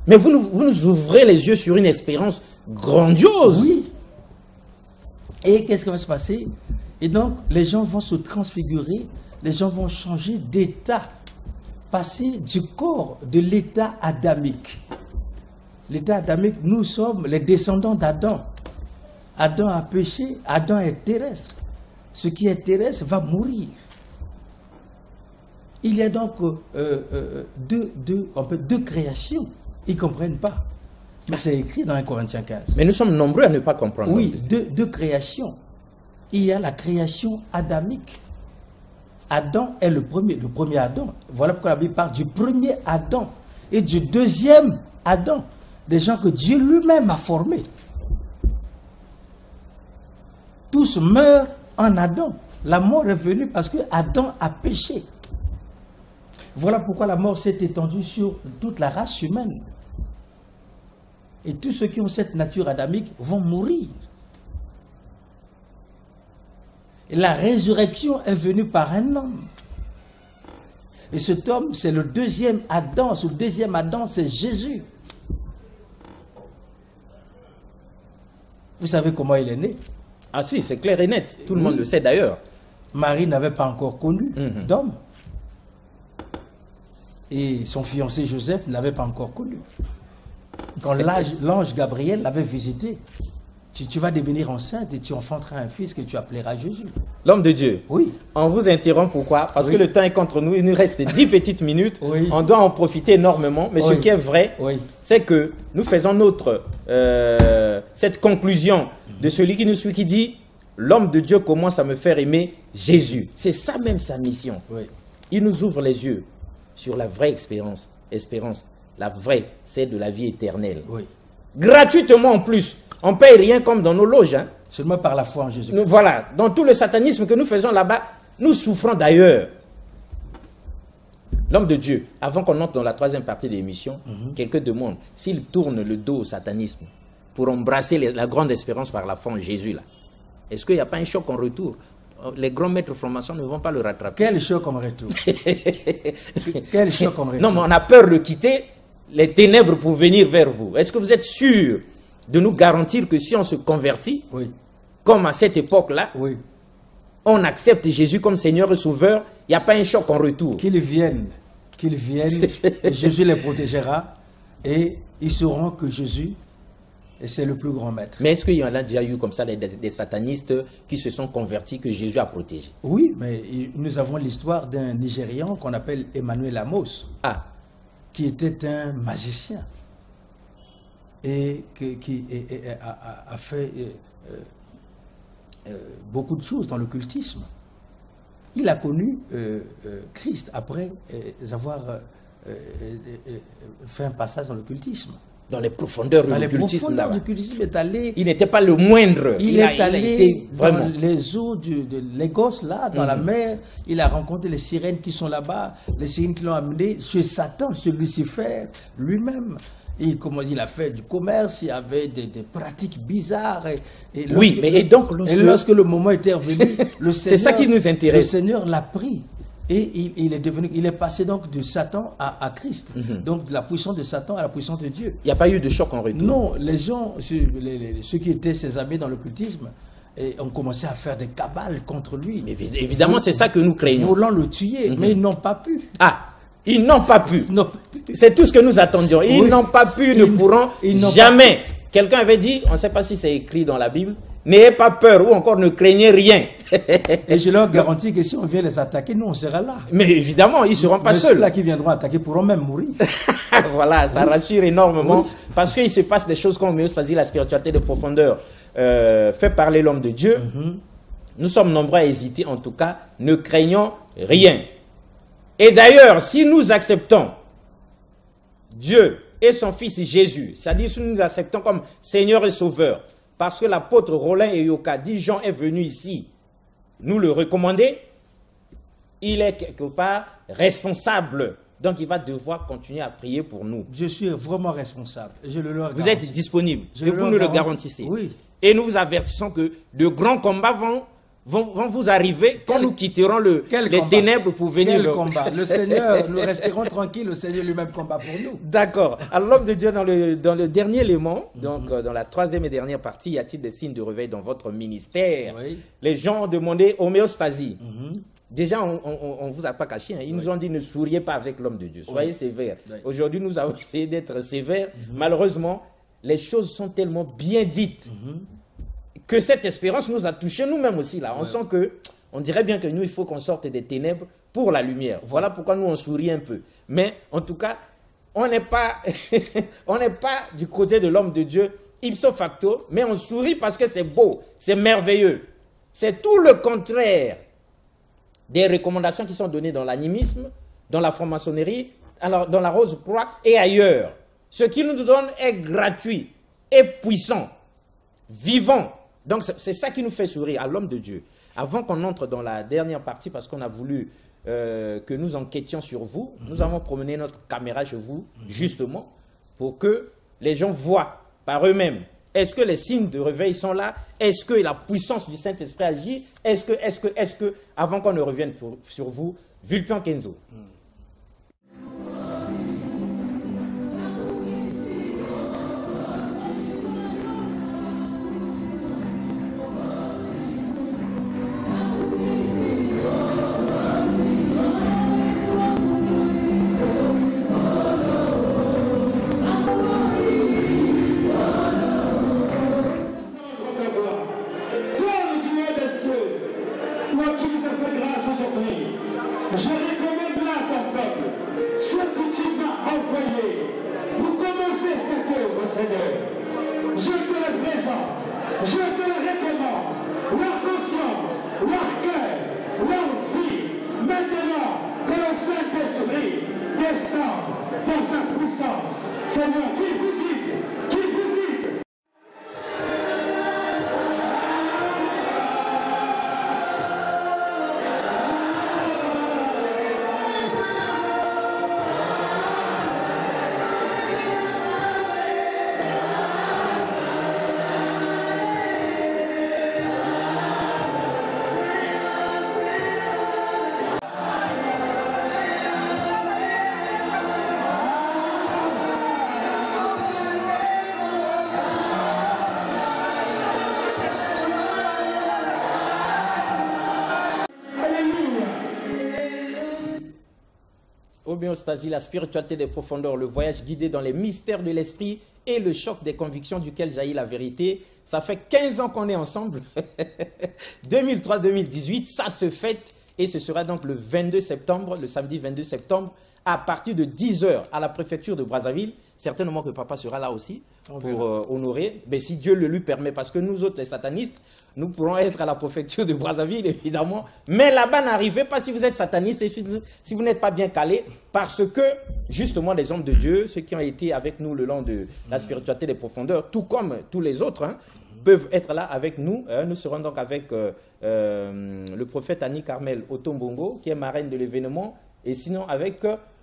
Mais vous nous ouvrez les yeux sur une espérance grandiose. Oui. Et qu'est-ce qui va se passer? Et donc, les gens vont se transfigurer, les gens vont changer d'état, passer du corps de l'état adamique. L'état adamique, nous sommes les descendants d'Adam. Adam a péché, Adam est terrestre. Ce qui est terrestre va mourir. Il y a donc deux créations. Ils ne comprennent pas. Mais c'est écrit dans 1 Corinthiens 15. Mais nous sommes nombreux à ne pas comprendre. Oui, deux créations. Il y a la création adamique. Adam est le premier Adam. Voilà pourquoi la Bible parle du premier Adam et du deuxième Adam. Des gens que Dieu lui-même a formés. Tous meurent en Adam. La mort est venue parce que Adam a péché. Voilà pourquoi la mort s'est étendue sur toute la race humaine. Et tous ceux qui ont cette nature adamique vont mourir. Et la résurrection est venue par un homme. Et cet homme, c'est le deuxième Adam. Ce deuxième Adam, c'est Jésus. Vous savez comment il est né? Ah si, c'est clair et net. Tout le monde le sait d'ailleurs. Marie n'avait pas encore connu d'homme. Et son fiancé Joseph ne l'avait pas encore connu. Quand l'ange Gabriel l'avait visité, tu vas devenir enceinte et tu enfanteras un fils que tu appelleras Jésus. L'homme de Dieu. Oui. On vous interrompt, pourquoi? Parce que le temps est contre nous, il nous reste 10 petites minutes. Oui. On doit en profiter énormément. Mais ce qui est vrai, c'est que nous faisons cette conclusion de celui qui nous suit, qui dit l'homme de Dieu commence à me faire aimer Jésus. C'est ça même sa mission. Oui. Il nous ouvre les yeux sur la vraie espérance. La vraie, c'est de la vie éternelle. Oui. Gratuitement en plus. On ne paye rien comme dans nos loges. Hein. Seulement par la foi en Jésus-Christ. Voilà. Dans tout le satanisme que nous faisons là-bas, nous souffrons d'ailleurs. L'homme de Dieu, avant qu'on entre dans la troisième partie de l'émission, quelqu'un demande s'il tourne le dos au satanisme pour embrasser la grande espérance par la foi en Jésus, là. Est-ce qu'il n'y a pas un choc en retour? Les grands maîtres francs-maçons ne vont pas le rattraper. Quel choc en retour? Quel choc en retour? Non, mais on a peur de quitter les ténèbres pour venir vers vous. Est-ce que vous êtes sûr de nous garantir que si on se convertit, comme à cette époque-là, on accepte Jésus comme Seigneur et Sauveur, il n'y a pas un choc en retour? Qu'ils viennent, et Jésus les protégera, et ils sauront que Jésus, c'est le plus grand maître. Mais est-ce qu'il y en a déjà eu comme ça des satanistes qui se sont convertis, que Jésus a protégés? Oui, mais nous avons l'histoire d'un Nigérian qu'on appelle Emmanuel Amos, qui était un magicien et qui a fait beaucoup de choses dans l'occultisme. Il a connu Christ après avoir fait un passage dans l'occultisme. Dans les profondeurs de l'occultisme. Il n'était pas le moindre. Il est allé vraiment dans les eaux de Lagos, là, dans la mer. Il a rencontré les sirènes qui sont là-bas, les sirènes qui l'ont amené chez Satan, chez Lucifer lui-même. Et comment il a fait du commerce, il y avait des pratiques bizarres. Lorsque le moment était revenu, c'est ça qui nous intéresse. Le Seigneur l'a pris. Et il est passé donc de Satan à Christ. Donc de la puissance de Satan à la puissance de Dieu. Il n'y a pas eu de choc en retour. Non, les gens, ceux qui étaient ses amis dans l'occultisme, ont commencé à faire des cabales contre lui. Évidemment, c'est ça que nous craignons. Voulant le tuer, mais ils n'ont pas pu. Ils n'ont pas pu. C'est tout ce que nous attendions. Ils n'ont pas pu, ne pourront jamais. Quelqu'un avait dit, on ne sait pas si c'est écrit dans la Bible, n'ayez pas peur ou encore ne craignez rien. Et je leur garantis que si on vient les attaquer, nous on sera là. Mais évidemment, ils ne seront pas seuls. Ceux-là qui viendront attaquer pourront même mourir. Voilà, ça rassure énormément. Parce qu'il se passe des choses comme l'homéostasie, la spiritualité de profondeur fait parler l'homme de Dieu. Nous sommes nombreux à hésiter, en tout cas, ne craignons rien. Et d'ailleurs, si nous acceptons Dieu et son Fils Jésus, c'est-à-dire si nous l'acceptons comme Seigneur et Sauveur, parce que l'apôtre Rollin et Yoka dit Jean est venu ici nous le recommander, il est quelque part responsable. Donc il va devoir continuer à prier pour nous. Je suis vraiment responsable. Je le leur garantis. Vous êtes disponible et vous nous le garantissez. Oui. Et nous vous avertissons que de grands combats vont vous arriver quand nous quitterons les ténèbres pour venir. Quel combat? Le Seigneur, nous resterons tranquilles, le Seigneur lui-même combat pour nous. D'accord. Alors l'homme de Dieu, dans le dernier élément, donc dans la troisième et dernière partie, y a-t-il des signes de réveil dans votre ministère? Les gens ont demandé homéostasie. Déjà, on ne vous a pas caché. Hein. Ils nous ont dit ne souriez pas avec l'homme de Dieu. Soyez sévères. Aujourd'hui, nous avons essayé d'être sévères. Malheureusement, les choses sont tellement bien dites que cette espérance nous a touchés nous-mêmes aussi. Là. On sent que, on dirait bien que nous, il faut qu'on sorte des ténèbres pour la lumière. Voilà pourquoi nous, on sourit un peu. Mais en tout cas, on n'est pas, on n'est pas du côté de l'homme de Dieu ipso facto, mais on sourit parce que c'est beau, c'est merveilleux. C'est tout le contraire des recommandations qui sont données dans l'animisme, dans la franc-maçonnerie, dans la rose-croix et ailleurs. Ce qu'il nous donne est gratuit et puissant, vivant. Donc c'est ça qui nous fait sourire à l'homme de Dieu. Avant qu'on entre dans la dernière partie, parce qu'on a voulu que nous enquêtions sur vous, nous avons promené notre caméra chez vous, justement, pour que les gens voient par eux-mêmes. Est-ce que les signes de réveil sont là? Est-ce que la puissance du Saint-Esprit agit? Est-ce que, avant qu'on ne revienne sur vous, Vulpian Kenzo. homéostasie, la spiritualité des profondeurs, le voyage guidé dans les mystères de l'esprit et le choc des convictions duquel jaillit la vérité. Ça fait 15 ans qu'on est ensemble. 2003-2018, ça se fête. Et ce sera donc le 22 septembre, le samedi 22 septembre, à partir de 10h à la préfecture de Brazzaville. Certainement que papa sera là aussi pour honorer. Mais si Dieu le lui permet, parce que nous autres, les satanistes, nous pourrons être à la préfecture de Brazzaville, évidemment. Mais là-bas, n'arrivez pas si vous êtes sataniste et si vous n'êtes pas bien calé. Parce que, justement, les hommes de Dieu, ceux qui ont été avec nous le long de la spiritualité des profondeurs, tout comme tous les autres, hein, peuvent être là avec nous. Nous serons donc avec le prophète Annie Carmel Otombongo, qui est marraine de l'événement. Et sinon, avec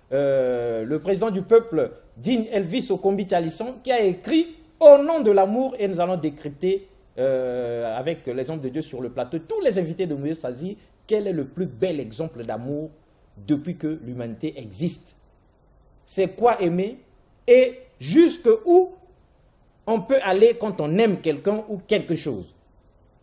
le président du peuple, Digne Elvis Okombi Talisson, qui a écrit « Au nom de l'amour » et nous allons décrypter avec les hommes de Dieu sur le plateau, tous les invités de homéostasie, quel est le plus bel exemple d'amour depuis que l'humanité existe. C'est quoi aimer et jusqu'où on peut aller quand on aime quelqu'un ou quelque chose.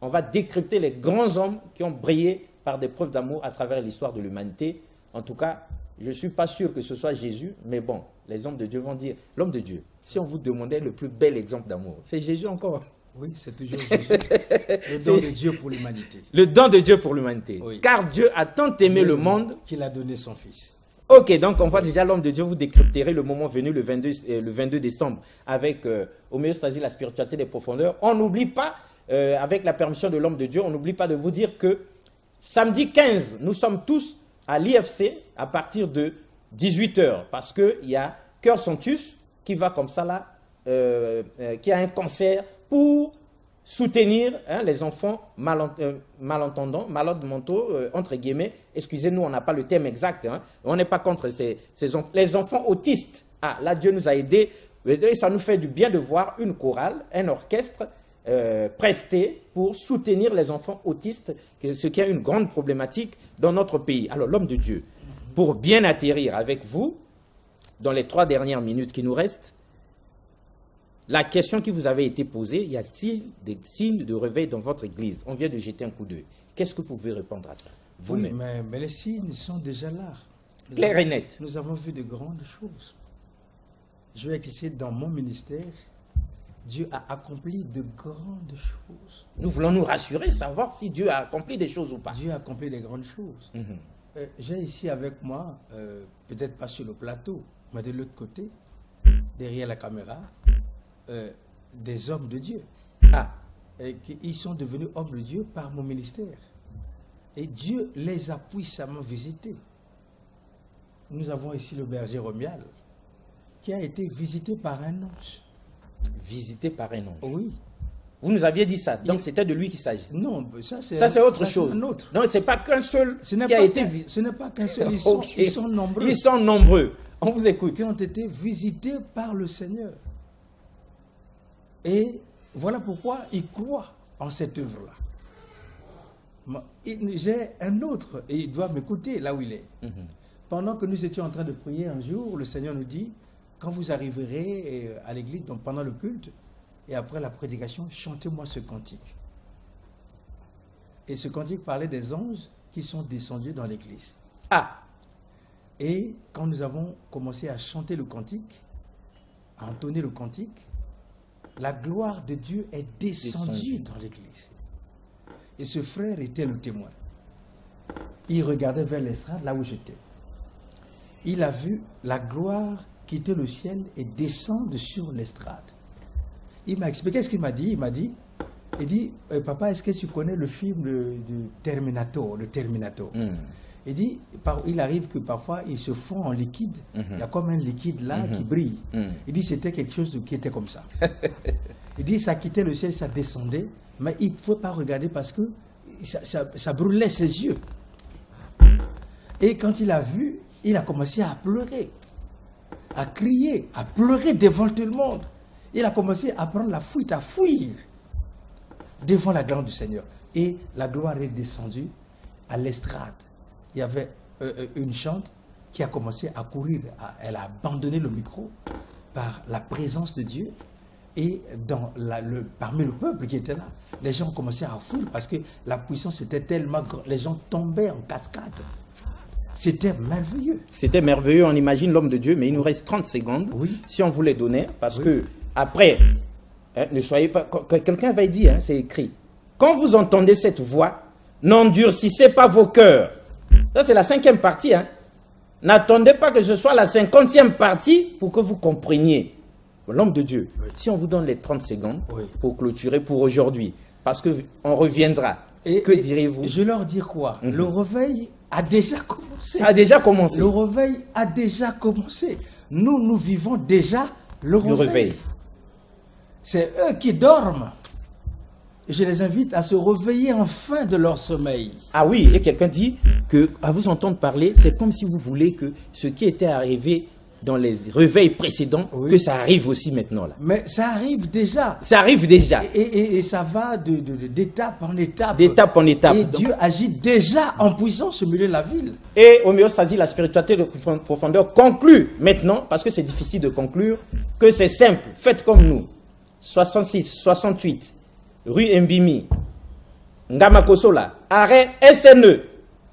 On va décrypter les grands hommes qui ont brillé par des preuves d'amour à travers l'histoire de l'humanité. En tout cas, je ne suis pas sûr que ce soit Jésus, mais bon, les hommes de Dieu vont dire, l'homme de Dieu, si on vous demandait le plus bel exemple d'amour, c'est Jésus encore. Oui, c'est toujours Jésus. Le don de Dieu pour l'humanité. Le don de Dieu pour l'humanité. Oui. Car Dieu a tant aimé le monde qu'il a donné son Fils. Ok, donc on voit déjà l'homme de Dieu, vous décrypterez le moment venu le 22 décembre avec homéostasie, la spiritualité des profondeurs. On n'oublie pas, avec la permission de l'homme de Dieu, on n'oublie pas de vous dire que samedi 15, nous sommes tous à l'IFC à partir de 18h parce qu'il y a Cœur Santus qui va comme ça là, qui a un concert pour soutenir les enfants malentendants, malades mentaux, entre guillemets. Excusez-nous, on n'a pas le terme exact. Hein. On n'est pas contre les enfants autistes. Ah, là, Dieu nous a aidés. Et ça nous fait du bien de voir une chorale, un orchestre presté pour soutenir les enfants autistes, ce qui est une grande problématique dans notre pays. Alors, l'homme de Dieu, pour bien atterrir avec vous, dans les 3 dernières minutes qui nous restent, la question qui vous avait été posée, y a-t-il des signes de réveil dans votre église? On vient de jeter un coup d'œil. Qu'est-ce que vous pouvez répondre à ça? Oui, mais les signes sont déjà là. Clair et net. Nous avons vu de grandes choses. Je vais essayer dans mon ministère, Dieu a accompli de grandes choses. Nous voulons nous rassurer, savoir si Dieu a accompli des choses ou pas. Dieu a accompli des grandes choses. J'ai ici avec moi, peut-être pas sur le plateau, mais de l'autre côté, derrière la caméra, des hommes de Dieu. Ils sont devenus hommes de Dieu par mon ministère. Et Dieu les a puissamment visités. Nous avons ici le berger Romial, qui a été visité par un ange. Visité par un ange? Oui. Vous nous aviez dit ça, donc c'était de lui qu'il s'agit. Non, ça c'est autre chose. Un autre. Non, c'est pas qu'un seul qui a été visité. Ce n'est pas qu'un seul, ils sont nombreux. Ils sont nombreux. On vous écoute. Qui ont été visités par le Seigneur. Et voilà pourquoi il croit en cette œuvre-là. J'ai un autre, et il doit m'écouter là où il est. Pendant que nous étions en train de prier un jour, le Seigneur nous dit, quand vous arriverez à l'église, donc pendant le culte, et après la prédication, chantez-moi ce cantique. Et ce cantique parlait des anges qui sont descendus dans l'église. Et quand nous avons commencé à chanter le cantique, à entonner le cantique, la gloire de Dieu est descendue dans l'église. Et ce frère était le témoin. Il regardait vers l'estrade, là où j'étais. Il a vu la gloire quitter le ciel et descendre sur l'estrade. Il m'a expliqué ce qu'il m'a dit. Il dit, papa, est-ce que tu connais le film de Terminator, le Terminator? Il dit, il arrive que parfois, il se fond en liquide. Il y a comme un liquide là qui brille. Il dit, c'était quelque chose qui était comme ça. Il dit, ça quittait le ciel, ça descendait, mais il ne pouvait pas regarder parce que ça brûlait ses yeux. Et quand il a vu, il a commencé à pleurer, à crier, à pleurer devant tout le monde. Il a commencé à prendre la fuite, à fuir devant la gloire du Seigneur. Et la gloire est descendue à l'estrade. Il y avait une chante qui a commencé à courir. Elle a abandonné le micro par la présence de Dieu. Et parmi le peuple qui était là, les gens ont commencé à fuir parce que la puissance était tellement grande. Les gens tombaient en cascade. C'était merveilleux. C'était merveilleux, on imagine l'homme de Dieu, mais il nous reste 30 secondes. Oui. Si on vous les donnait, parce que après, hein, ne soyez pas... Quelqu'un va dire, hein, c'est écrit. Quand vous entendez cette voix, n'endurcissez pas vos cœurs. Ça, c'est la 5e partie. Hein. N'attendez pas que ce soit la 50e partie pour que vous compreniez. L'homme de Dieu, si on vous donne les 30 secondes pour clôturer pour aujourd'hui, parce qu'on reviendra, que direz-vous? Je leur dis quoi? Le réveil a déjà commencé. Ça a déjà commencé. Le réveil a déjà commencé. Nous vivons déjà le réveil. C'est eux qui dorment. Je les invite à se réveiller enfin de leur sommeil. Ah oui, et quelqu'un dit que, à vous entendre parler, c'est comme si vous voulez que ce qui était arrivé dans les réveils précédents, que ça arrive aussi maintenant. Là. Mais ça arrive déjà. Ça arrive déjà. Et ça va d'étape en étape. D'étape en étape. Et Dieu agit déjà en puissance au milieu de la ville. Et homéostasie, la spiritualité de profondeur, conclut maintenant, parce que c'est difficile de conclure, que c'est simple. Faites comme nous. 66, 68, rue Mbimi, Ngamakosola, arrêt SNE,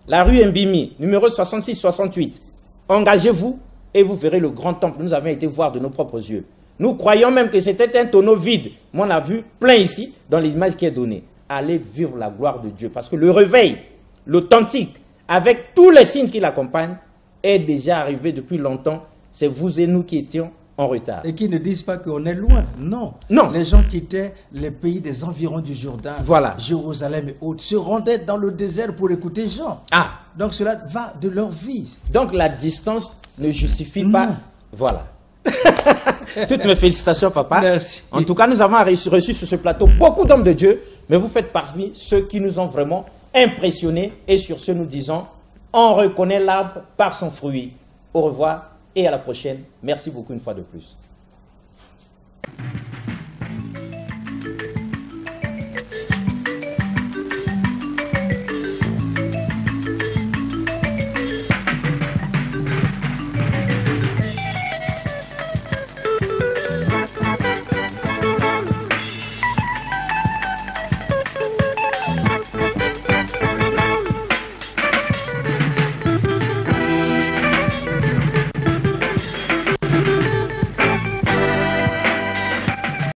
la rue Mbimi, numéro 66, 68. Engagez-vous. Et vous verrez le grand temple. Nous avons été voir de nos propres yeux. Nous croyons même que c'était un tonneau vide. Moi, on a vu plein ici, dans l'image qui est donnée. Allez vivre la gloire de Dieu. Parce que le réveil, l'authentique, avec tous les signes qui l'accompagnent, est déjà arrivé depuis longtemps. C'est vous et nous qui étions en retard. Et qui ne disent pas qu'on est loin. Non. Non. Les gens quittaient les pays des environs du Jourdain, Jérusalem et autres, se rendaient dans le désert pour écouter Jean. Ah. Donc cela va de leur vie. Donc la distance ne justifie pas. Voilà. Toutes mes félicitations, papa. Merci. En tout cas, nous avons reçu sur ce plateau beaucoup d'hommes de Dieu, mais vous faites parmi ceux qui nous ont vraiment impressionnés. Et sur ce, nous disons, on reconnaît l'arbre par son fruit. Au revoir et à la prochaine. Merci beaucoup une fois de plus.